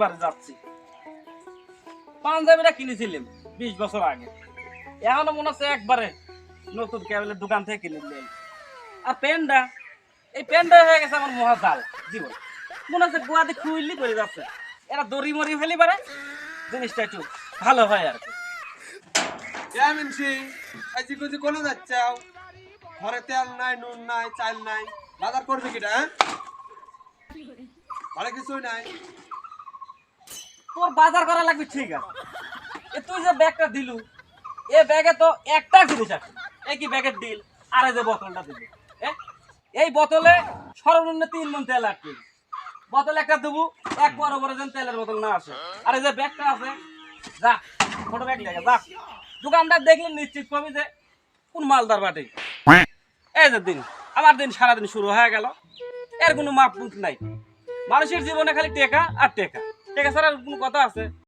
বাড়ি যাচ্ছি। পাঞ্জাবিটা কিনেছিলাম 20 বছর আগে, এখনো মনে হচ্ছে একবারে নতুন কেবলের দোকান থেকে কিনে নিলাম। আর প্যান্টটা, এই প্যান্টটা হয়ে গেছে আমার মহা জাল জীবন। মনে হচ্ছে গোয়াতে খুইলি করে যাচ্ছে, এরা দড়ি মরি ফেলি পারে, জিনিসটা একটু ভালো হয় আর কি। আজি কুজি কোনে যাচ্ছাও? ঘরে তেল নাই, নুন নাই, চাল নাই, বাজার করবি কিটা? হ্যাঁ, ঘরে কিছুই নাই। তোর বাজার করা লাগবে ঠিক আছে, এ তুই যে ব্যাগটা দিলু, এ ব্যাগে তো একটা জিনিস আছে, এই কি ব্যাগের ডিল? আর এই যে বোতলটা দিবি, এই বোতলে সর্বনিম্ন 3 মণ তেল আটকে, বোতল একটা দেবো, এক বড় বড় যেন তেলের বোতল না আসে। আর এই যে ব্যাগটা আছে, যা ছোট ব্যাগ লেগে যা, দোকানদার দেখলে নিশ্চিত পাবি যে কোন মালদার বাটে। এই যে দিন, আমার দিন সারাদিন শুরু হয়ে গেল, এর কোনো মাপ মুখ নাই। মানুষের জীবনে খালি টেকা আর টেকা, টেকা ছাড়া আর কোনো কথা আছে?